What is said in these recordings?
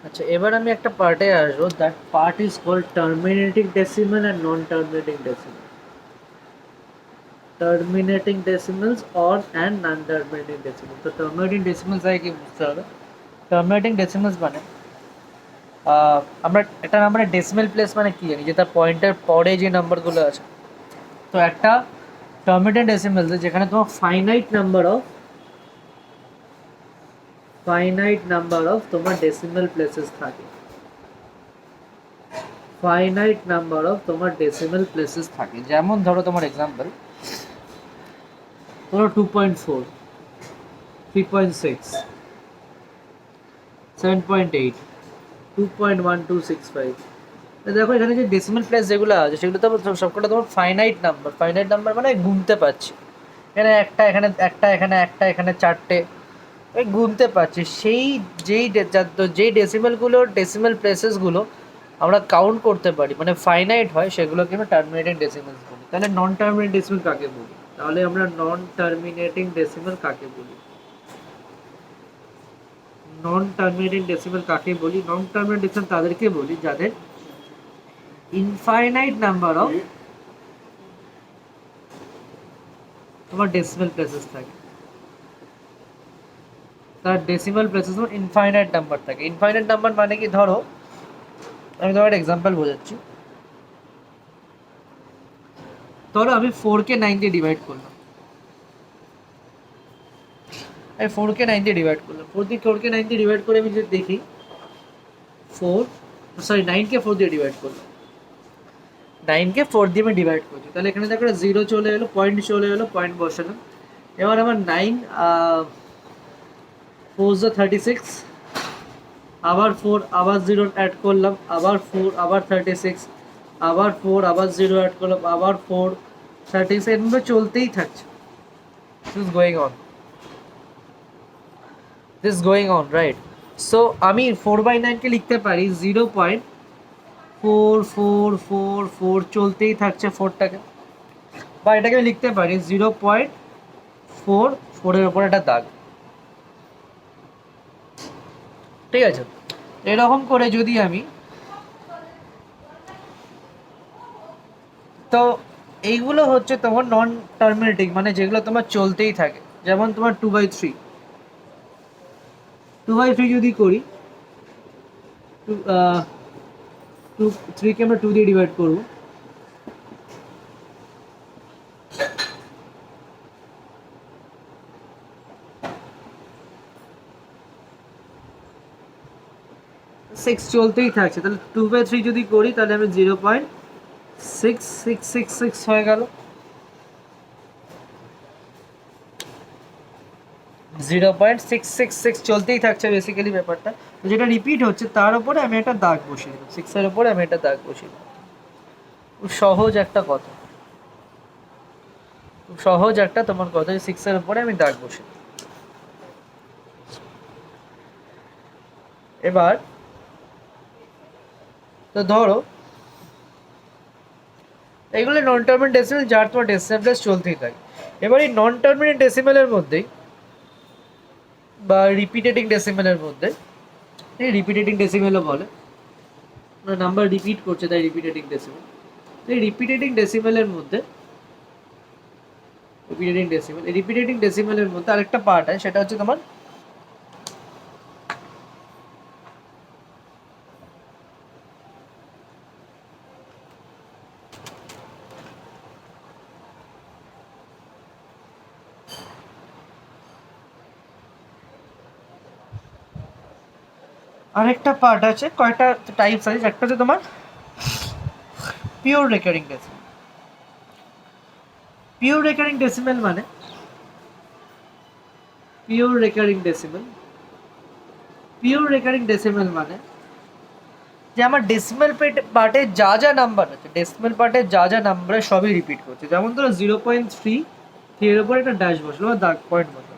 আচ্ছা, এবার আমি একটা পার্টে আসবো, that part is called terminating decimal and non terminating decimal. Terminating decimals or and non terminating decimal. তো টার্মিনেটিং ডেসিমালস আগে কি বুঝতে হবে? টার্মিনেটিং ডেসিমালস মানে আমরা একটা নাম্বারের ডেসিমাল প্লেস মানে কি জানি, যে তার পয়েন্টের পরে যে নাম্বারগুলো আছে। তো একটা টার্মিনেটিং ডেসিমালস যেখানে তোমার ফাইনাইট নাম্বার অফ তোমার ডেসিমাল প্লেসেস থাকে। ফাইনাইট নাম্বার অফ তোমার ডেসিমাল প্লেসেস থাকে, যেমন ধরো তোমার এক্সাম্পল, ধরো 2.4, 3.6, 7.8, 2.1265। দেখো এখানে যে ডেসিমাল প্লেস যেগুলো আছে সেগুলো তো সবকটা তোমার ফাইনাইট নাম্বার। ফাইনাইট নাম্বার মানে গুনতে পারছি, এখানে একটা, এখানে একটা, এখানে একটা, এখানে চারটে, এই গুনতে পারছি। সেই যেই ডেসিমালগুলোর ডেসিমাল প্লেসেসগুলো আমরা কাউন্ট করতে পারি, মানে ফাইনাইট হয়, সেগুলোকে আমরা টার্মিনেটিং ডেসিমালস বলি। তাহলে নন টার্মিনেটিং ডেসিমাল কাকে বলি? তাহলে আমরা নন টার্মিনেটিং ডেসিমাল কাকে বলি? নন টার্মিনেটিং ডেসিমাল কাকে বলি? নন টার্মিনেটিং ডেসিমাল তাদেরকে বলি যাদের ইনফাইনাইট নাম্বার অফ তোমার ডেসিমাল প্লেসেস থাকে। তার ডেসিমাল প্লেসেস ইনফাইনাইট নাম্বার থাকে। ইনফাইনাইট নাম্বার মানে কি, ধরো আমি তোমার একটা এক্সাম্পল বোঝাচ্ছি। ধরো আমি 4কে 9 দিয়ে ডিভাইড করলাম। আমি 4কে 9 দিয়ে ডিভাইড করলাম। 4কে 9 দিয়ে ডিভাইড করে আমি যদি দেখি, 9কে 4 দিয়ে ডিভাইড করলাম। 9কে 4 দিয়ে আমি ডিভাইড করছি, তাহলে এখানে দেখো জিরো চলে এলো, পয়েন্ট চলে এলো, পয়েন্ট বসালাম। এবার আমার 9 4 36, আবার 4, আবার 0 অ্যাড করলাম, আবার 4, আবার 36, আবার 4, আবার 0 অ্যাড করলাম, আবার 4, 36, এভাবে চলতেই থাকছে। This going on, right? So আমি 4/9কে লিখতে পারি 0.4444, চলতেই থাকছে 4টাকে। বা এটাকে লিখতে পারি 0.44-এর ওপর একটা দাগ। ঠিক আছে, এরকম করে যদি আমি, তো এইগুলো হচ্ছে তোমার নন টার্মিনেটিং, মানে যেগুলো তোমার চলতেই থাকে। যেমন তোমার 2/3, 2/3 যদি করি, 3কে আমরা 2 দিয়ে ডিভাইড করবো। সিক্স চলতেই থাকছে, তাহলে 2/3 যদি করি তাহলে আমি 0.6666 হয়ে গেল। 0.666 চলতেই থাকছে বেসিক্যালি ব্যাপারটা। তো যেটা রিপিট হচ্ছে তার উপরে আমি একটা দাগ বসিয়ে দিলাম, 6-এর উপরে আমি একটা দাগ বসিয়ে দিলাম। খুব সহজ একটা কথা, খুব সহজ একটা তোমার কথা, 6-এর উপরে আমি দাগ বসিয়ে দিলাম। এবার তো ধরো এগুলো নন টার্মিনেট ডেসিমেল, যার তোমার ডেসিমেল প্লেস চলতেই থাকে। এবার এই নন টার্মিনেট ডেসিমেলের মধ্যেই বা রিপিটেটিং ডেসিমেলের মধ্যে, এই রিপিটেটিং ডেসিমেলও বলে, নাম্বার রিপিট করছে তাই রিপিটেটিং ডেসিমেল। এই রিপিটেটিং ডেসিমেলের মধ্যে, রিপিটেটিং ডেসিমেলের মধ্যে আরেকটা পার্ট আছে, সেটা হচ্ছে তোমার আরেকটা পার্ট আছে, কয়টা টাইপস আছে। একটা হচ্ছে তোমার pure recurring decimal. Pure recurring decimal মানে, পিওর রেকারিং ডেসিমেল মানে যে আমার ডেসিমেল পার্টে যা যা নাম্বার আছে, ডেসিমেল পার্টে যা যা নাম্বার সবই রিপিট করছে। যেমন ধরো 0.3, এর উপর একটা ড্যাশ বসলো বা দাগ পয়েন্ট বসলো,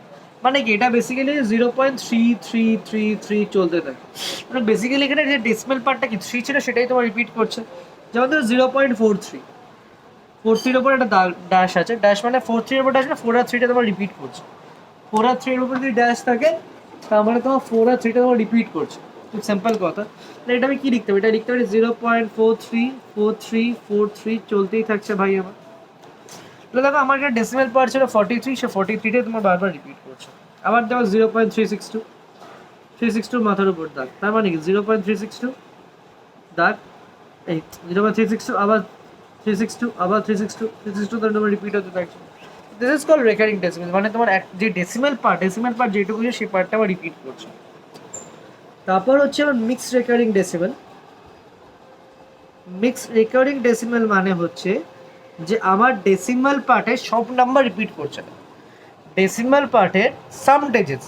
মানে কি এটা বেসিক্যালি 0.3333 চলতে থাকে। মানে বেসিক্যালি এখানে যে ডেসিমেল পার্টটা কি 3 ছিল সেটাই তোমার রিপিট করছে। যেমন ধরো 0.43, 4-3-এর উপর একটা ড্যাশ আছে, ড্যাশ মানে 4-3-এর উপর ড্যাশ, মানে 4 আর 3টা তোমার রিপিট করছে। 4 আর 3-এর উপর যদি ড্যাশ থাকে তার মানে তোমার 4 আর 3টা তোমার রিপিট করছে। খুব সিম্পল কথা। তাহলে এটা আমি কি লিখতে পারি? এটা লিখতে পারি 0.434343 চলতেই থাকছে ভাই আমার। তাহলে দেখো আমার একটা ডেসিমেল পার্ট ছিল 43, সে 43টাই তোমার বারবার রিপিট করছে। আবার দেখো 0.362 মাথার উপর দাগ, তার মানে কি 0.362 দাগ, এই 0.362 আবার 362 আবার 362 তার তোমার রিপিট হতে থাকছে। This is call recurring decimal, মানে তোমার যে ডেসিমেল পার্ট যেটুকু সেই পার্টটা আবার রিপিট করছে। তারপর হচ্ছে আমার mix recurring decimal. Mix recurring decimal মানে হচ্ছে যে আমার ডেসিমাল পার্টে সব নাম্বার রিপিট করছে না, ডেসিমাল পার্টের সাম ডিজিটস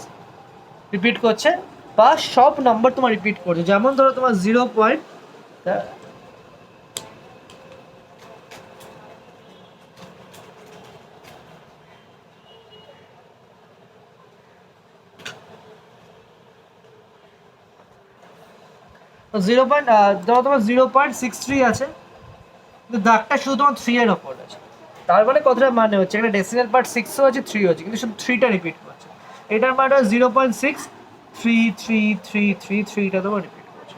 রিপিট করছে বা সব নাম্বার তোমার রিপিট করছে। যেমন ধরো তোমার 0.63 আছে, কিন্তু দাগটা শুধু তোমার 3 এর ওপর আছে। তার মানে কথাটা মানে হচ্ছে এখানে ডেসিমাল পার্ট 6ও আছে 3ও আছে, কিন্তু শুধু 3টা রিপিট করছে। এটার মানে 0.6333333টা তোমার রিপিট করছে।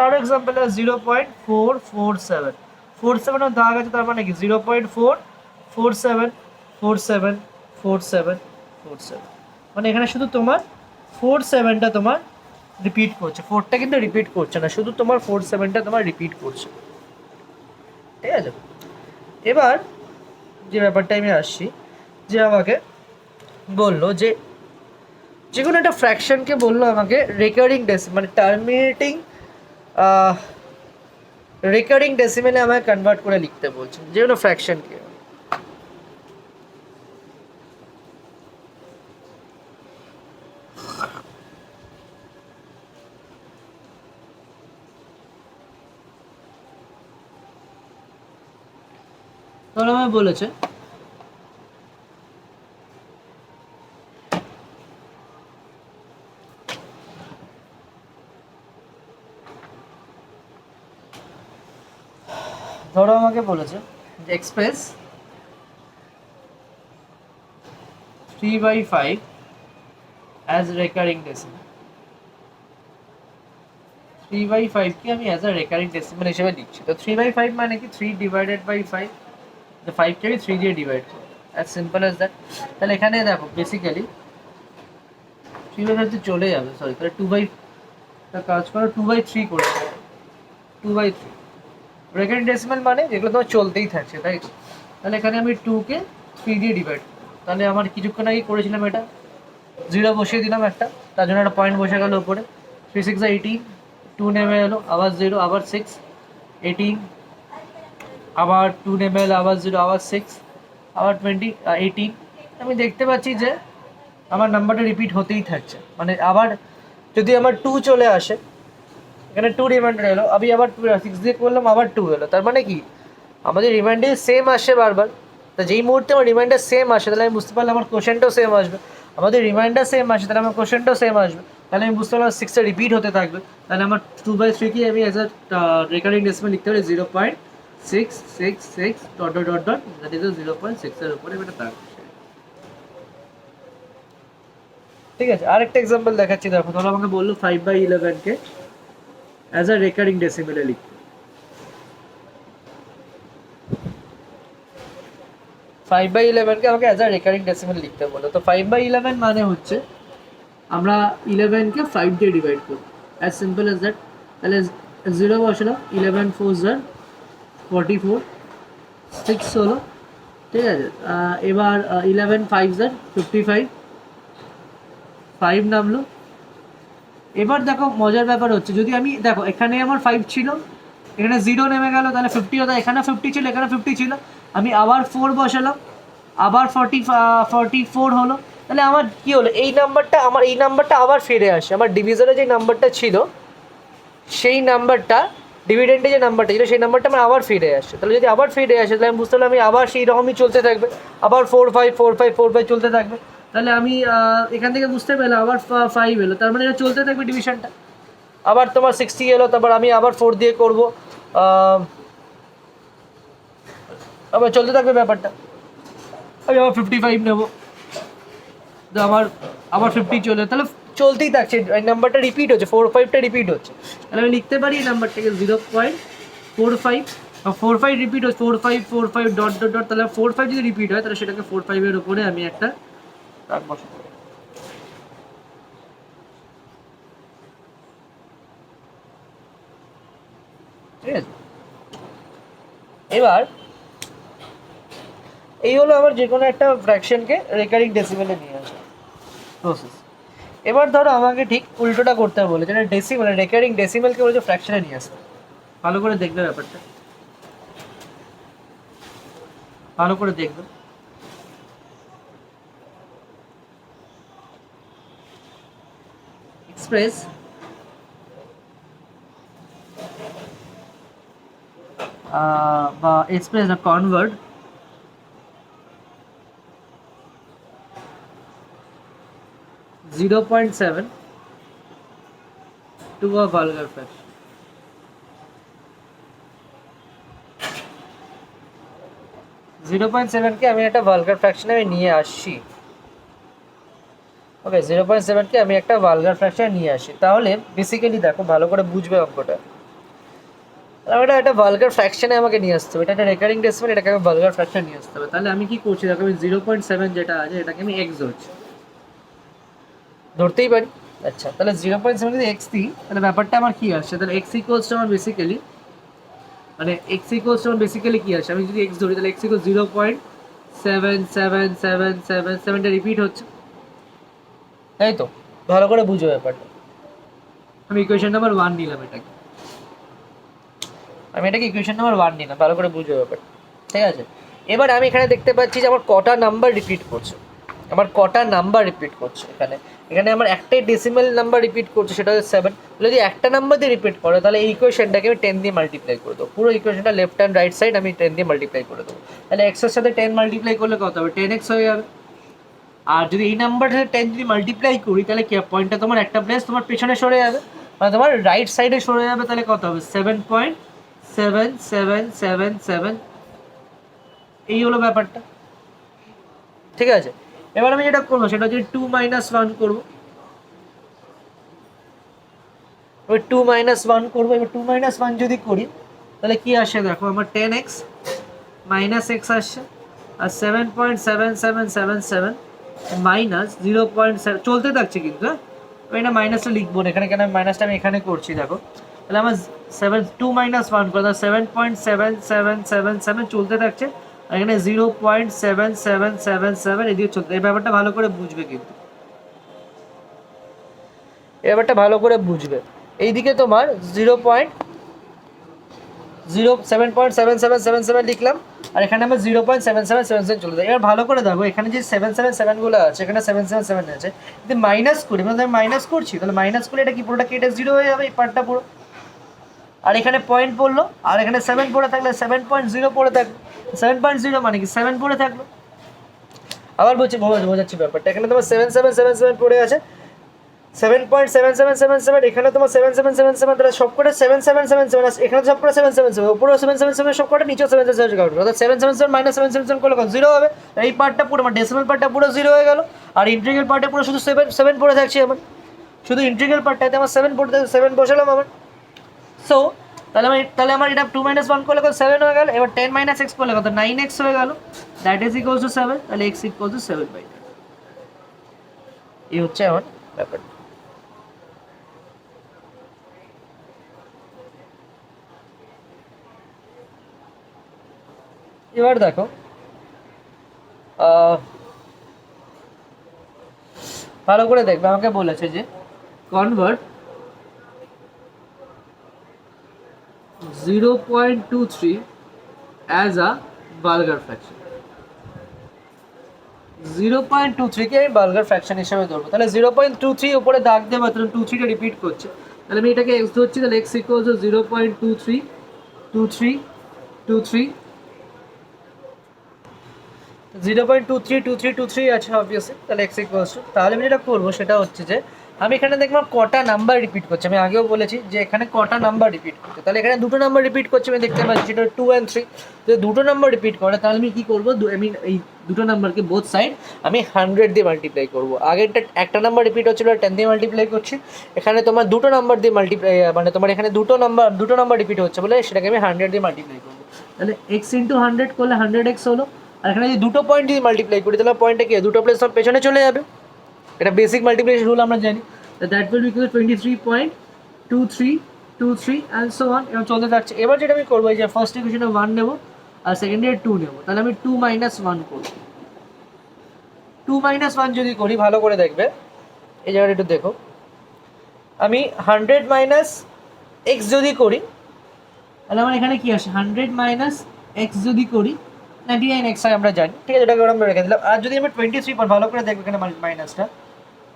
আরও এক্সাম্পল আছে 0.447, 47 এর দাগ আছে, তার মানে কি 0.447474747, মানে এখানে শুধু তোমার 47টা তোমার রিপিট করছে, 4টা কিন্তু রিপিট করছে না, শুধু তোমার 47টা তোমার রিপিট করছে। ঠিক আছে, এবার যে ব্যাপারটা আমি আসছি, যে আমাকে বললো যে যে কোনো একটা ফ্র্যাকশনকে বললো আমাকে রেকারিং মানে টার্মিনেটিং রেকারিং ডেসিমেলে আমাকে কনভার্ট করে লিখতে বলছে যে কোনো ফ্র্যাকশনকে। ধরো আমায় বলেছে যে এক্সপ্রেস 3/5 অ্যাজ রেকারিং ডেসিমেল। 3/5 কে আমি অ্যাজ আ রেকারিং ডেসিমেল হিসেবে লিখছি। তো 3/5 মানে কি 3 ডিভাইডেড বাই 5, তো 5 কে আমি 3 দিয়ে ডিভাইড করব, অ্যাজ সিম্পল অ্যাজ দ্যাট। তাহলে এখানে দেখো বেসিক্যালি 3/5 তো চলে যাবে, সরি, তাহলে 2/, কাজ করো 2/3 করে দেবো, 2/3 রেকারিং ডেসিমেল মানে যেগুলো তোমার চলতেই থাকছে, তাই তো। তাহলে এখানে আমি 2 কে 3 দিয়ে ডিভাইড করব। তাহলে আমার কিছুক্ষণ আগে করেছিলাম এটা, 0 বসিয়ে দিলাম একটা, তার জন্য একটা পয়েন্ট বসে গেল উপরে, 3 6 18, 2 নেমে এলো, আবার 0, আবার 6 18, আবার 2 নেমে এলো, আবার 0, আবার 6, আবার 20 18। আমি দেখতে পাচ্ছি যে আমার নাম্বারটা রিপিট হতেই থাকছে, মানে আবার যদি আমার 2 চলে আসে, এখানে 2 রিমাইন্ডার এলো, আমি আবার 6 দিয়ে করলাম, আবার 2 এলো, তার মানে কি আমাদের রিমাইন্ডার সেম আসে বারবার। তা যেই মুহূর্তে আমার রিমাইন্ডার সেম আসে, তাহলে আমি বুঝতে পারলাম আমার কোশ্চেনটাও সেম আসবে। আমাদের রিমাইন্ডার সেম আসে, তাহলে আমার কোশ্চেনটাও সেম আসবে, তাহলে আমি বুঝতে পারলাম 6টা রিপিট হতে থাকবে। তাহলে আমার 2/3 কি আমি অ্যাজ আ রেকারিং ডেসিমেল লিখতে পারি 0.666 dot dot dot dot, that is 0.6 এর উপরে এটা থাকবে। ঠিক আছে, আরেকটা এক্সাম্পল দেখাচ্ছি, দেখো। ধরো আমাকে বললো 5/11 কে অ্যাজ আ রেকারিং ডেসিমেলে লিখতে। 5/11 কে আমাকে অ্যাজ আ রেকারিং ডেসিমেল লিখতে বলো। তো 5/11 মানে হচ্ছে আমরা 11 কে 5 দিয়ে ডিভাইড করব, অ্যাজ সিম্পল অ্যাজ দ্যাট। তাহলে 0 বসালাম, 11 4 jar 44, 6 হলো, ঠিক আছে। এবার 11 5 jar 55, 5 নামলো। এবার দেখো মজার ব্যাপার হচ্ছে, যদি আমি দেখো এখানে আমার 5 ছিল, এখানে 0 নেমে গেল, তাহলে 50 হতো, এখানে 50 ছিল, এখানে 50 ছিল, আমি আবার 4 বসালাম, আবার 44 হলো। তাহলে আমার কি হলো, এই নাম্বারটা আবার ফিরে আসে, আমার ডিভিজনে যে নাম্বারটা ছিল সেই নাম্বারটা, ডিভিডেন্ডে যে নাম্বারটা ছিল সেই নাম্বারটা আমার আবার ফিরে আসে। তাহলে যদি আবার ফিরে আসে, তাহলে আমি বুঝতে পারলাম আমি আবার সেই রকমই চলতে থাকবে, আবার 4/5 চলতে থাকবে। তাহলে আমি এখান থেকে বুঝতে পারলাম আবার 5 এলো, তার মানে এটা চলতে থাকবে ডিভিশনটা। আবার তোমার 60 এলো, তারপর আমি আবার 4 দিয়ে করবো, আবার চলতে থাকবে ব্যাপারটা। আমি আবার 55 নেবো, আমার আবার 50 চলে, তাহলে চলতেই থাকছে, এই নাম্বারটা রিপিট হচ্ছে, 4-5টা রিপিট হচ্ছে, তাহলে আমি লিখতে পারি এই নাম্বারটাকে 0.45, 4-5 রিপিট হচ্ছে, 4-5 ডট ডট ডট, তাহলে 4-5 যদি রিপিট হয় তাহলে সেটাকে 4-5 উপরে আমি একটা দাগ বসাবো। ঠিক আছে, এবার এই হলো আমার যে কোনো একটা ফ্র্যাকশনকে রেকারিং ডেসিমেলে নিয়ে আসা প্রসেস। এবার ধরো আমাকে ঠিক উল্টোটা করতে বলে, যেটা ডেসিমেল, রেকারিং ডেসিমেলকে বলেছে ফ্র্যাকশনে নিয়ে আসতে। ভালো করে দেখবে ব্যাপারটা, ভালো করে দেখবে। এক্সপ্রেস বা এক্সপ্রেস না convert (0.7) to a vulgar fraction. 0.7কে আমি একটা ভালগার ফ্র্যাকশনে আমি নিয়ে আসছি। ওকে, 0.7কে আমি একটা ভালগার ফ্র্যাকশনে নিয়ে আসি, তাহলে বেসিক্যালি দেখো ভালো করে বুঝবে অঙ্কটা। এটা একটা ভালগার ফ্র্যাকশনে আমাকে নিয়ে আসতে হবে, এটা একটা রেকারিং ডেসিমেল, এটাকে আমি ভালগার ফ্র্যাকশন নিয়ে আসতে হবে। তাহলে আমি কি করছি দেখো, আমি 0.7 যেটা আছে এটাকে আমি এক্স ধরছি, ধরতেই পারি। আচ্ছা, তাহলে 0.7 যদি এক্স দিই তাহলে ব্যাপারটা আমার কি আসছে, তাহলে এক্স ইকুয়ালস টু আমার বেসিক্যালি, মানে এক্স ইকুয়ালস টু আমার বেসিক্যালি কি আসে, আমি যদি এক্স ধরি তাহলে এক্স ইকুয়ালস 0.777777টা রিপিট হচ্ছে, তাই তো? ভালো করে বুঝো ব্যাপারটা। আমি ইকুয়েশন নাম্বার 1 নিলাম, এটাকে ইকুয়েশন নাম্বার 1 নিলাম, ভালো করে বুঝো ব্যাপারটা। ঠিক আছে, এবার আমি এখানে দেখতে পাচ্ছি যে আমার কটা নাম্বার রিপিট করছে, এখানে আমার একটাই ডেসিমাল নাম্বার রিপিট করছে, সেটা হচ্ছে 7। যদি একটা নাম্বার দিয়ে রিপিট করে তাহলে এই ইকুয়েশনটাকে আমি 10 দিয়ে মাল্টিপ্লাই করে দেবো, পুরো ইকুয়েশনটা লেফট অ্যান্ড রাইট সাইড আমি 10 দিয়ে মাল্টিপ্লাই করে দেবো। তাহলে এক্স এর সাথে 10 মাল্টিপ্লাই করলে কত হবে, 10x হয়ে যাবে। আর যদি এই নাম্বারটা 10 যদি মাল্টিপ্লাই করি তাহলে কি পয়েন্টটা তোমার একটা প্লেস তোমার পেছনে সরে যাবে, মানে তোমার রাইট সাইডে সরে যাবে, তাহলে কত হবে 7.7777, এই হলো ব্যাপারটা। ঠিক আছে, এবার আমি যেটা করবো সেটা হচ্ছে 2 - 1 করবো, এবার 2 - 1 করবো। এবার 2 - 1 যদি করি তাহলে কি আসে দেখো, আমার 10x মাইনাস এক্স আসছে, আর 7.7777 মাইনাস 0.7 চলতে থাকছে কিন্তু, হ্যাঁ আমি এটা মাইনাসটা লিখবো না এখানে, কেন মাইনাসটা আমি এখানে করছি দেখো। তাহলে আমার 2 - 1 করে 7.7777 চলতে থাকছে, আর এখানে 0.7777 এদিকে চলতে, এই ব্যাপারটা ভালো করে বুঝবে কিন্তু, এই ব্যাপারটা ভালো করে বুঝবে। এইদিকে তোমার 7.7777 লিখলাম, আর এখানে আমার 0.7777 চলে যায়। এবার ভালো করে দেখো, এখানে যে 777 গুলো আছে, এখানে 777 আছে, যদি মাইনাস করি, মানে আমি মাইনাস করছি, তাহলে মাইনাস করলে এটা কি পুরোটা কেটে 0 হয়ে যাবে, এই পার্টটা পুরো। আর এখানে পয়েন্ট পড়লো, আর এখানে 7 পড়ে থাকলে 7.0 পড়ে থাকলো, 7.0 মানে কি 7 পড়ে থাকলো। আবার বলছি, বোঝাচ্ছি ব্যাপারটা, এখানে তোমার 7777 পড়ে আছে, 7.7777, এখানে তোমার 7777, তাহলে সবকটা 7777 আছে, এখানে সবকটা 777, উপরেও 777, সবকটা নিচেও 777 কাউন্ট, অর্থাৎ 777 মাইনাস 777 করলে কত 0 হবে। এই পার্টটা পুরো আমার ডেসিমাল পার্টটা পুরো 0 হয়ে গেল, আর ইন্টিগ্রাল পার্টে পুরো শুধু 7 পড়ে থাকছে আমার, শুধু ইন্টিগ্রাল পার্টটাতে আমার 7 পড়ে, 7 বসালাম আমার। সো তাহলে আমার এটা 2 - 1 করলে কত 7 হয়ে গেল, এবার 10 - x করলে কত 9x হয়ে গেল, দ্যাট ইজ ইকুয়ালস টু 7, তাহলে x ইকুয়ালস টু 7/10। এই হচ্ছে আমার ব্যাপার। এবার দেখো, ভালো করে দেখবে, আমাকে বলেছে যে convert 0.23 as a vulgar fraction. 0.23কে আমি ভালগার ফ্র্যাকশন হিসেবে ধরবো, তাহলে 0.23 উপরে দাগ দেবো, তাহলে 23টা রিপিট করছে, তাহলে আমি এটাকে এক্স ধরছি, তাহলে এক্স ইকুয়ালস টু 0.232323 0.232323 আছে অবভিয়াসলি, তাহলে এক্স ইকুয়ালস টু, তাহলে আমি যেটা করবো সেটা হচ্ছে যে আমি এখানে দেখলাম কটা নাম্বার রিপিট করছে, আমি আগেও বলেছি যে এখানে কটা নাম্বার রিপিট করছে, তাহলে এখানে দুটো নাম্বার রিপিট করছে আমি দেখতে পাচ্ছি, সেটা 2 and 3। যদি দুটো নাম্বার রিপিট করে তাহলে আমি কী করবো, আমি এই দুটো নাম্বারকে বোথ সাইড আমি 100 দিয়ে মাল্টিপ্লাই করবো। আগেরটা একটা নাম্বার রিপিট হচ্ছিলো 10 দিয়ে মাল্টিপ্লাই করছি, এখানে তোমার দুটো নাম্বার দিয়ে মাল্টিপ্লাই, মানে তোমার এখানে দুটো নাম্বার রিপিট হচ্ছে বলে সেটাকে আমি 100 দিয়ে মাল্টিপ্লাই করবো। তাহলে x ইন্টু 100 করলে 100x হলো। আর এখানে যদি দুটো পয়েন্ট দিয়ে মাল্টিপ্লাই করি তাহলে পয়েন্টটা কি দুটো প্লেস সব পেছনে চলে যাবে, এটা বেসিক মাল্টিপ্লিকেশন রুল আমরা জানি। That will equal 23.2323 and so on, এবার চলতে থাকছে। এবার যেটা আমি করবো, এই যে ফার্স্ট ইকুয়েশনে 1 নেবো আর সেকেন্ডে 2 নেবো, তাহলে আমি 2 - 1 করবো। 2 - 1 যদি করি, ভালো করে দেখবে এই জায়গাটা একটু দেখো, আমি 100 মাইনাস এক্স যদি করি তাহলে আমার এখানে কি আসে, 100 মাইনাস এক্স যদি করি 99x হয় আমরা জানি, ঠিক আছে, এটাকে আমরা রেখে দিলাম। আর যদি আমি 23 ভালো করে দেখবো এখানে মাইনাসটা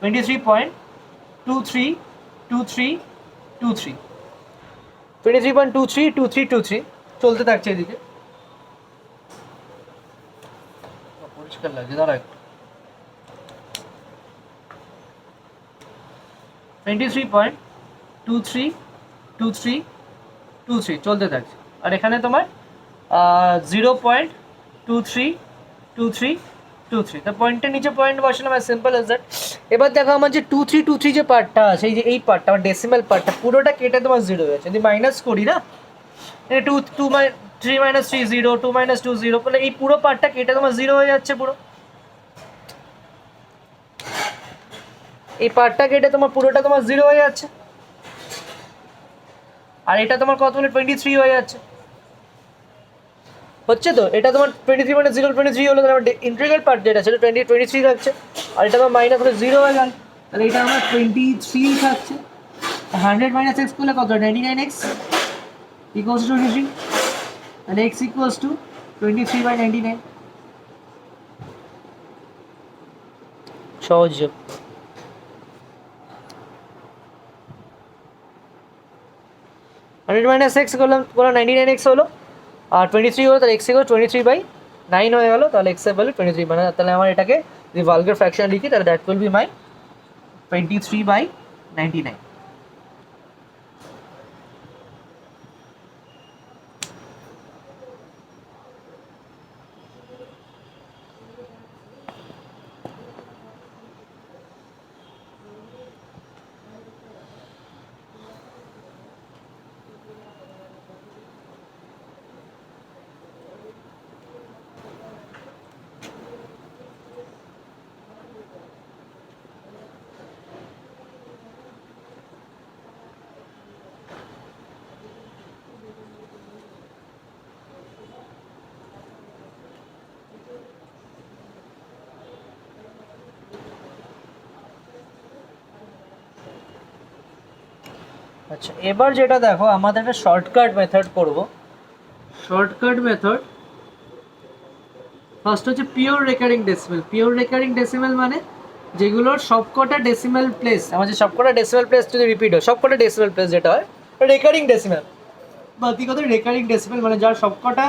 23.232323 23.232323 চলতে থাকছে এদিকে, পরিষ্কার লাগছে, দাঁড়া একটু। 23.232323 চলতে থাকছে। আর এখানে তোমার 0.232323, তার পয়েন্টের নিচে পয়েন্ট বসালাম, আর সিম্পল এজ দ্যাট। এবার দেখো আমার যে 2323 যে পার্টটা আছে, এই পার্টটা আমার ডেসিমাল পার্টটা পুরোটা কেটে তোমার 0 হয়ে যাচ্ছে। যদি মাইনাস করি না, 3 - 3 0, 2 - 2 0, তাহলে এই পুরো পার্টটা কেটে তোমার 0 হয়ে যাচ্ছে পুরো। এই পার্টটা কেটে তোমার পুরোটা তোমার 0 হয়ে যাচ্ছে, আর এটা তোমার কত হলো 23 হয়ে যাচ্ছে, হচ্ছে তো। এটা তোমার 23 মানে 0 23 হলো, তাহলে ইন্টিগ্রাল পার্ট যেটা ছিল 23 থাকছে, আর এটা তোমার মাইনাস হলে 0 হয়ে গেল, তাহলে এটা আমার 23 থাকছে। 100 মাইনাস এক্স করলে কত, 99x ইকুয়ালস টু 23, তাহলে x ইকুয়ালস টু 23/99। সহজ। 100 মাইনাস এক্স করলাম 99x হলো, আর 23 হলো, তাহলে এক্স ইকুয়াল 23/9 হয়ে গেলো, তাহলে এক্স এর ভ্যালু 23, মানে তাহলে আমার এটাকে যদি ভালগার ফ্র্যাকশন লিখি তাহলে দ্যাট উইল বি মাই 23/99। আচ্ছা, এবার যেটা দেখো, আমাদের একটা শর্টকাট মেথড করব। শর্টকাট মেথড ফার্স্ট হচ্ছে pure recurring decimal. Pure recurring decimal মানে যেগুলোর সবকটা ডেসিমেল প্লেস, আমাদের সবকটা ডেসিমেল প্লেস যদি রিপিট হয়, সবকটা ডেসিমেল প্লেস যেটা হয় রেকারিং ডেসিমেল, বাকি কথা রেকারিং ডেসিমেল মানে যার সবকটা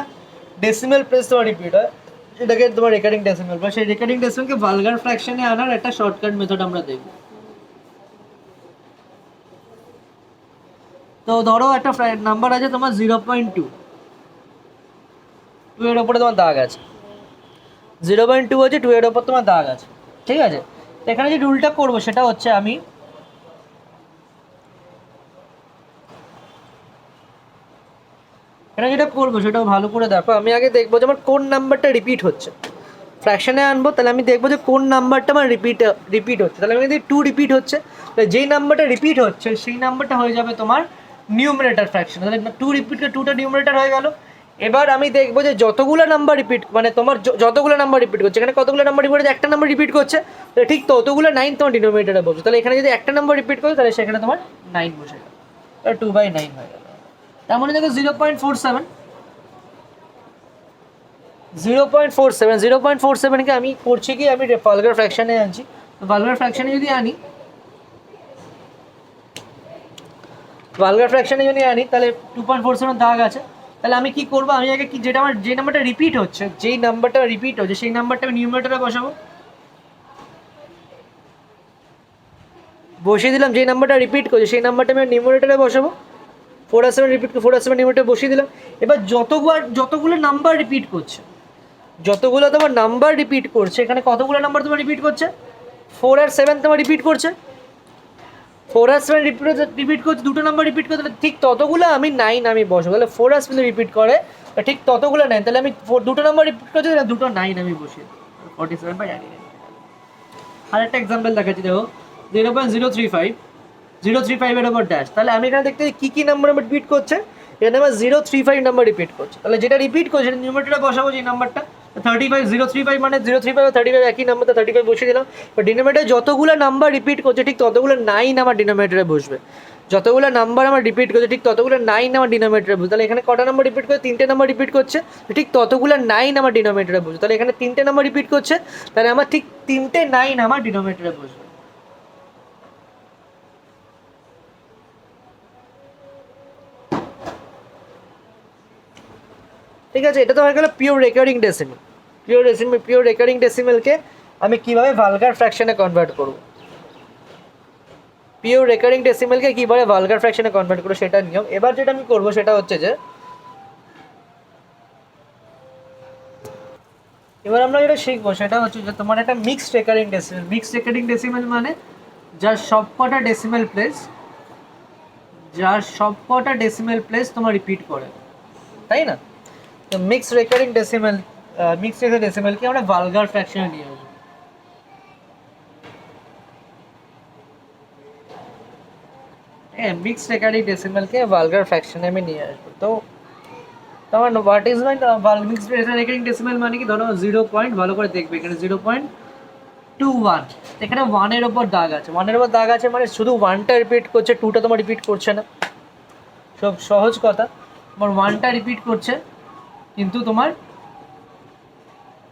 ডেসিমেল প্লেস তোমার রিপিট হয়, এটাকে তোমার রেকারিং ডেসিমেল। বা সেই রেকারিং ডেসিমেলকে ভালগার ফ্র্যাকশনে আনার একটা শর্টকাট মেথড আমরা দেখব। তো ধরো একটা নাম্বার আছে তোমার 0.2, এর ওপরে তোমার দাগ আছে, 0.2 হচ্ছে 2 এর ওপর তোমার দাগ আছে, ঠিক আছে। তো এখানে যে রুলটা করবো সেটা হচ্ছে, আমি এখানে যেটা করবো সেটাও ভালো করে দেখো। আমি আগে দেখবো যে আমার কোন নাম্বারটা রিপিট হচ্ছে, ফ্র্যাকশনে আনবো, তাহলে আমি দেখবো যে কোন নাম্বারটা আমার রিপিট হচ্ছে। তাহলে আমি যদি 2 রিপিট হচ্ছে, তাহলে যেই নাম্বারটা রিপিট হচ্ছে সেই নাম্বারটা হয়ে যাবে তোমার নিউমারেটর ফ্র্যাকশন, তাহলে 2 রিপিট করে 2টা নিউমারেটর হয়ে গেল। এবার আমি দেখবো যে যতগুলো নাম্বার রিপিট, মানে তোমার যতগুলো নাম্বার রিপিট করছে, এখানে কতগুলো নাম্বার রিপিট হচ্ছে, একটা নাম্বার রিপিট করছে, তাহলে ঠিক ততগুলো 9 তোমার ডিনোমিনেটরে বসবে। তাহলে এখানে যদি একটা নাম্বার রিপিট করে তাহলে সেখানে তোমার 9 বসে গেল, তাহলে 2/9 হয়ে গেল। তার মানে দেখো 0.47, 0.47কে আমি করছি কি, আমি ভালগার ফ্র্যাকশনে আনছি। তো ভালগার ফ্র্যাকশনে যদি আনি, তাহলে 2.47 দাগ আছে। তাহলে আমি কি করবো, আমি আগে কি, যেটা আমার যে নাম্বারটা রিপিট হচ্ছে, সেই নাম্বারটা আমি নিউমারেটরে বসিয়ে দিলাম, যেই নাম্বারটা রিপিট করছে সেই নাম্বারটা আমি নিউমারেটরে বসাবো। 4 আর 7 রিপিট, 4 আর 7 নিউমারেটরে বসিয়ে দিলাম। এবার যতগুলো নাম্বার রিপিট করছে, যতগুলো তোমার নাম্বার রিপিট করছে, এখানে কতগুলো নাম্বার তোমার রিপিট করছে? 4 আর 7 তোমার রিপিট করছে। 4 আর 7 রিপিট করছে, দুটো নাম্বার রিপিট করছে, তাহলে ঠিক ততগুলো আমি 9 আমি বসবো। তাহলে 4 আর 7 রিপিট করে ঠিক ততগুলো 9, তাহলে আমি দুটো নাম্বার রিপিট করছি, তাহলে দুটো 9 আমি বসিয়ে 47/99। আর একটা এক্সাম্পল দেখাচ্ছি, দেখো 0.035, 035 এর ওপর ড্যাশ। তাহলে আমি এখানে দেখতে কী কী নাম্বার আমার রিপিট করছে, এখানে আমার 035 নাম্বার রিপিট করছে। তাহলে যেটা রিপিট করছে সেটা নিউমারেটরে বসাবো, যে নাম্বারটা 35, 035 মানে 035 আর 35 একই নাম্বার, তো 35 বসিয়ে দিলাম। বা ডিনোমিনেটরে যতগুলো নাম্বার রিপিট করছে ঠিক ততগুলো 9 আমার ডিনোমিনেটরে বসবে। যতগুলো নাম্বার আমার রিপিট করছে ঠিক ততগুলো 9 আমার ডিনোমিনেটরে বসবে। তাহলে এখানে কটা নাম্বার রিপিট করছে? 3টে নাম্বার রিপিট করছে, ঠিক ততগুলো 9 আমার ডিনোমিনেটরে বসবে। তাহলে এখানে 3টে নাম্বার রিপিট করছে, তাহলে আমার ঠিক 3টে 9 আমার ডিনোমিনেটরে বসবে। ঠিক আছে, এটা তো হয়ে গেল pure recurring decimal. Pure recurring ডেসিমেলকে আমি কীভাবে ভালগার ফ্র্যাকশনে কনভার্ট করব, পিওর রেকারিং ডেসিমেলকে কীভাবে ভালগার ফ্র্যাকশনে কনভার্ট করবো সেটা নিয়ম। এবার যেটা আমি করবো সেটা হচ্ছে যে, এবার আমরা যেটা শিখবো সেটা হচ্ছে যে তোমার একটা mixed recurring decimal. Mixed recurring decimal মানে যার সবকটা ডেসিমেল প্লেস তোমার রিপিট করে, তাই না? তো মিক্সড রেকারিং ডেসিমেলকে আমরা ভালগার ফ্র্যাকশনে নিয়ে আসবো। হ্যাঁ, মিক্সড রেকারিং ডেসিমেলকে ভালগার ফ্র্যাকশনে আমি নিয়ে আসবো। তো তোমার what is my mixed recurring decimal মানে কি? ধরো 0 পয়েন্ট, ভালো করে দেখবে এখানে 0.21, এখানে 1-এর ওপর দাগ আছে। 1-এর ওপর দাগ আছে মানে শুধু 1টা রিপিট করছে, 2টা তোমার রিপিট করছে না। সব সহজ কথা, তোমার 1টা রিপিট করছে কিন্তু তোমার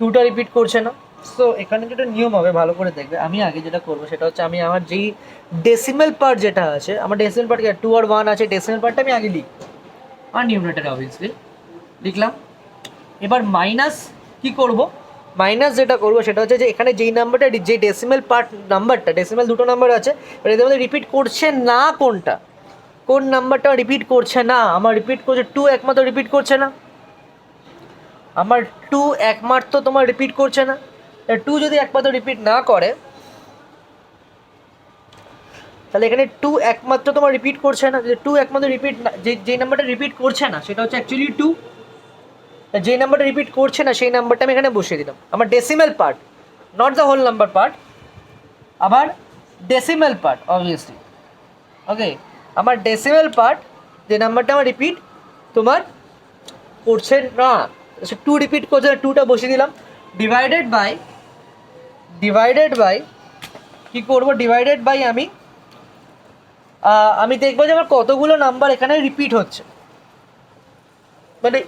2টা রিপিট করছে না। সো এখানে যেটা নিয়ম হবে, ভালো করে দেখবে, আমি আগে যেটা করবো সেটা হচ্ছে আমি আমার যেই ডেসিমেল পার্ট যেটা আছে, আমার ডেসিমেল পার্ট 2 আর 1 আছে, ডেসিমেল পার্টটা আমি আগে লিখি আর নিউমারেটরে অবভিয়াসলি লিখলাম। এবার মাইনাস কি করব? মাইনাস যেটা করবো সেটা হচ্ছে যে এখানে যেই নাম্বারটা, যে ডেসিমেল পার্ট নাম্বারটা, ডেসিমেল দুটো নাম্বার আছে, এদের মধ্যে রিপিট করছে না কোনটা, কোন নাম্বারটা রিপিট করছে না? আমার রিপিট করছে 2 একমাত্র রিপিট করছে না, আমার 2 একমাত্র তোমার রিপিট করছে না। 2 যদি একমাত্র রিপিট না করে, তাহলে এখানে 2 একমাত্র তোমার রিপিট করছে না। যদি 2 একমাত্র রিপিট না, যে নাম্বারটা রিপিট করছে না সেটা হচ্ছে অ্যাকচুয়ালি 2। যে নাম্বারটা রিপিট করছে না সেই নাম্বারটা আমি এখানে বসিয়ে দিলাম, আমার decimal part, not the whole number part, আবার ডেসিমেল পার্ট অবভিয়াসলি। ওকে, আমার ডেসিমেল পার্ট যে নাম্বারটা আমার রিপিট তোমার করছে না, 2 রিপিট করছে না, 2টা বসিয়ে দিলাম। ডিভাইডেড বাই কী করবো? ডিভাইডেড বাই আমি দেখবো যে আমার কতগুলো নাম্বার এখানে রিপিট হচ্ছে, মানে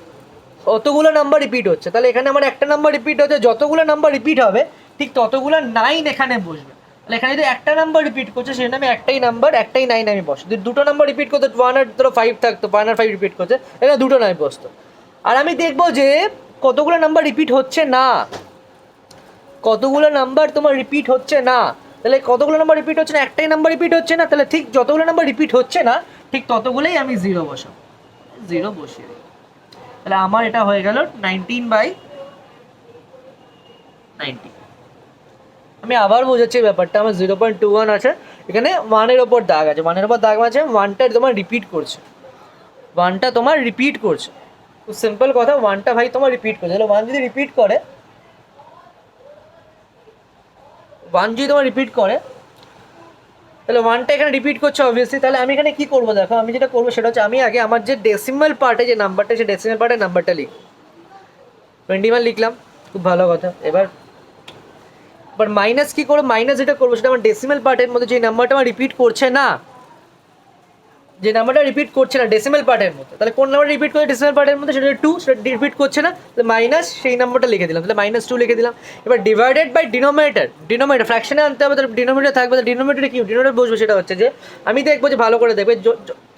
কতগুলো নাম্বার রিপিট হচ্ছে। তাহলে এখানে আমার একটা নাম্বার রিপিট হচ্ছে, যতগুলো নাম্বার রিপিট হবে ঠিক ততগুলো 9 এখানে বসবে। তাহলে এখানে যদি একটা নাম্বার রিপিট করছে সেখানে আমি একটাই 9 আমি বসে। যদি দুটো নাম্বার রিপিট করতে 1 আর 5 থাকতো, 1 আর 5 রিপিট করছে, এখানে দুটো 9 বসতো। আর আমি দেখবো যে কতগুলো নাম্বার রিপিট হচ্ছে না, কতগুলো নাম্বার তোমার রিপিট হচ্ছে না। তাহলে কতগুলো নাম্বার রিপিট হচ্ছে না? একটাই নাম্বার রিপিট হচ্ছে না, তাহলে ঠিক যতগুলো নাম্বার রিপিট হচ্ছে না ঠিক ততগুলোই আমি 0 বসাবো, 0 বসিয়ে দিই। তাহলে আমার এটা হয়ে গেল 19/90। আমি আবার বোঝাচ্ছি ব্যাপারটা, আমার 0.21 আছে, এখানে 1-এর ওপর দাগ আছে, 1-এর ওপর দাগ আছে, 1টা তোমার রিপিট করছে, 1টা তোমার রিপিট করছে। খুব সিম্পল কথা, 1টা ভাই তোমার রিপিট করছে। তাহলে 1 যদি রিপিট করে, 1 যদি তোমার রিপিট করে, তাহলে 1টা এখানে রিপিট করছে অবভিয়াসলি। তাহলে আমি এখানে কী করবো? দেখো, আমি যেটা করবো সেটা হচ্ছে আমি আগে আমার যে ডেসিমাল পার্টে যে নাম্বারটা, সেই ডেসিমাল পার্টের নাম্বারটা লিখ, 21 লিখলাম, খুব ভালো কথা। এবার মাইনাস কী করবো? মাইনাস যেটা করবো সেটা আমার ডেসিমাল পার্টের মধ্যে যে নাম্বারটা আমার রিপিট করছে না, যে নাম্বারটা রিপিট করছে না ডেসিমাল পার্টের মধ্যে, তাহলে কোন নাম্বার রিপিট করছে ডেসিমাল পার্টের মধ্যে? সেটা 2, সেটা রিপিট করছে না, তাহলে মাইনাস সেই নাম্বারটা লিখে দিলাম, তাহলে -2 লিখে দিলাম। এবার ডিভাইডেড বাই ডিনোমিনেটর ফ্র্যাকশনে আনতে হবে, তাহলে ডিনোমিনেটর থাকবে। তাহলে ডিনোমিনেটরে কি ডিনোমিনেটর বসবে? সেটা হচ্ছে যে আমি দেখবো যে ভালো করে দেখবে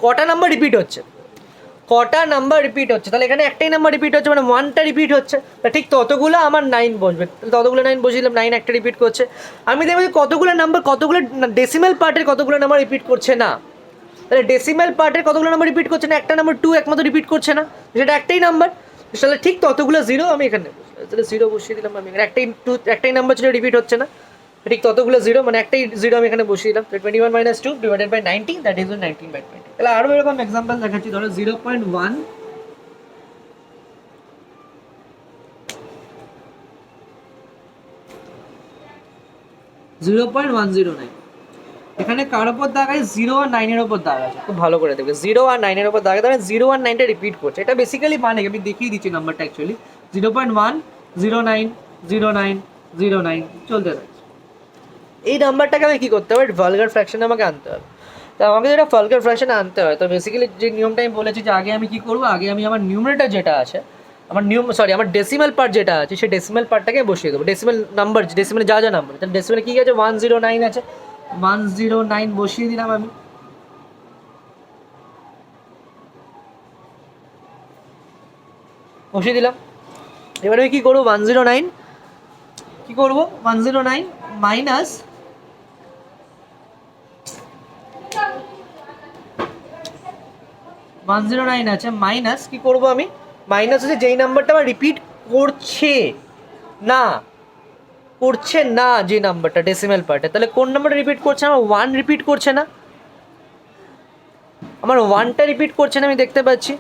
কটা নাম্বার রিপিট হচ্ছে, কটা নাম্বার রিপিট হচ্ছে, তাহলে এখানে একটাই নাম্বার রিপিট হচ্ছে মানে 1টা রিপিট হচ্ছে, তা ঠিক ততগুলো আমার 9 বসবে, তাহলে ততগুলো 9 বসিয়ে 9 একটা রিপিট করছে। আমি দেখবো যে কতগুলো নাম্বার, কতগুলো ডেসিমেল পার্টের কতগুলো নাম্বার রিপিট করছে না, তাহলে ডেসিমেল পার্টের কতগুলো নাম্বার রিপিট করছে না, একটা নাম্বার 2 একমাত্র রিপিট করছে না, সেটা একটাই নাম্বার, তাহলে ঠিক ততগুলো জিরো আমি এখানে তাহলে জিরো বসিয়ে দিলাম আমি এখানে, একটাই নাম্বার ছিল রিপিট হচ্ছে না, ঠিক ততগুলো জিরো মানে একটাই জিরো আমি এখানে বসিয়ে দিলাম। 21 - 2 ডিভাইডেড বাই 90, দ্যাট ইজ 19/20। তাহলে আরও এরকম এক্সাম্পল দেখাচ্ছি, ধরো 0.1 0.109, এখানে কার ওপর দাগ আছে, 0 আর 9-এর ওপর দাগ আছে, খুব ভালো করে দেখবে 0 আর 9-এর ওপর দাগ আছে, তাহলে 0 আর 9টা রিপিট করছে, এটা বেসিক্যালি মানে আমি দেখিয়ে দিচ্ছি নাম্বারটা অ্যাকচুয়ালি 0.1 09 09 09 চলতে থাকছে। এই নাম্বারটাকে আমি কী করতে হবে, ভালগার ফ্র্যাকশনে আমাকে আনতে হবে। তো আমাকে যেটা ভালগার ফ্র্যাকশনে আনতে হয়, তো বেসিক্যালি যে নিয়মটা আমি বলেছি যে আগে আমি কী করবো, আগে আমি আমার নিউমারেটর যেটা আছে, আমার ডেসিমাল পার্ট যেটা আছে সেই ডেসিমাল পার্টটাকে বসিয়ে দেবো, ডেসিমাল নাম্বার, ডেসিমালে যা যা নাম্বার, তাহলে ডেসিমালে কী আছে 109 আছে, 109 বসিয়ে দিলাম আমি। বসিয়ে দিলাম, এবারে আমি কী করবো 109 কী করবো 109 মাইনাস 109 আছে, মাইনাস কী করবো আমি, মাইনাস হচ্ছে যেই নাম্বারটা আমার রিপিট করছে না, যে নাম্বারটা ডেসিমাল পার্টে, তাহলে কোন নাম্বারটা রিপিট করছে, আমার 1 রিপিট করছে না, আমার 1টা রিপিট করছে না আমি দেখতে পাচ্ছি,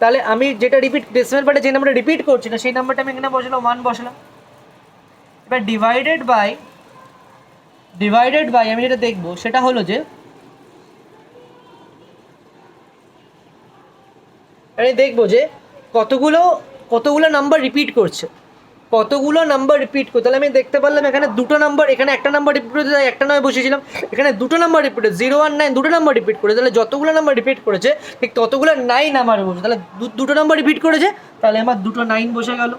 তাহলে আমি যেটা রিপিট ডেসিমাল পার্টে যে নাম্বারটা রিপিট করছে না সেই নাম্বারটা আমি এখানে বসালাম 1 বসালাম। এবার ডিভাইডেড বাই আমি যেটা দেখবো সেটা হলো যে আমি দেখবো যে কতগুলো নাম্বার রিপিট করছে, তাহলে আমি দেখতে পারলাম এখানে দুটো নাম্বার, এখানে একটা নাম্বার রিপিট করেছে, তাই একটা নয় বসিয়েছিলাম, এখানে দুটো নাম্বার রিপিট 0 আর 9 দুটো নাম্বার রিপিট করেছে, তাহলে যতগুলো নাম্বার রিপিট করেছে ঠিক ততগুলো 9 আমার বসে, তাহলে দুটো নাম্বার রিপিট করেছে, তাহলে আমার দুটো 9 বসে গেল,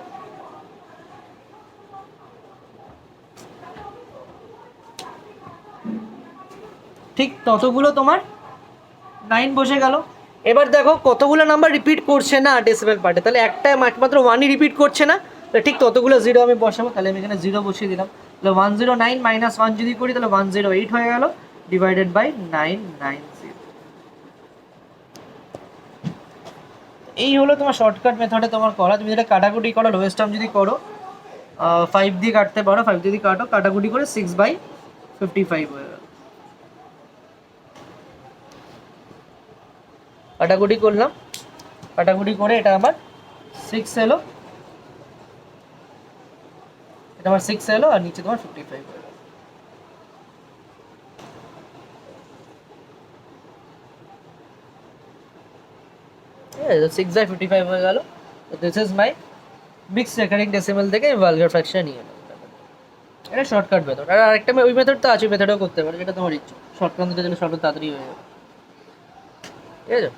ঠিক ততগুলো তোমার 9 বসে গেল। এবার দেখো কতগুলো নাম্বার রিপিট করছে না ডেসিমাল পার্টে, তাহলে একটা একমাত্র 1ই রিপিট করছে না, তাহলে ঠিক ততগুলো জিরো আমি বসাবো, তাহলে আমি এখানে 0 বসিয়ে দিলাম, তাহলে 109 মাইনাস 1 যদি করি তাহলে 108 হয়ে গেল, ডিভাইডেড বাই 990। এই হলো তোমার শর্টকাট মেথডে তোমার করা, তুমি যেটা কাটাকুটি করো, লোয়েস্ট টার্ম যদি করো 5 দিয়ে কাটতে পারো, 5 দিয়ে কাটো, কাটাকুটি করে 6/55 হয়ে গেল, কাটাকুটি করলাম, কাটাকুটি করে এটা আমার 6 এলো, এটা আমার 6 এলো, আর নিচে তোমার 55 হয়ে গেল। 6/55 হয়ে গেল। This is my mix recurring decimal থেকে ভালগার ফ্র্যাকশন নিয়ে নেব, এটা শর্টকাট মেথড। আর আরেকটা ওই মেথড তো আছে, মেথডও করতে পারো, যেটা তোমার ইচ্ছে, শর্টকাট দিতে গেলে শর্টকাট তাড়াতাড়ি হয়ে যাবে, ঠিক আছে।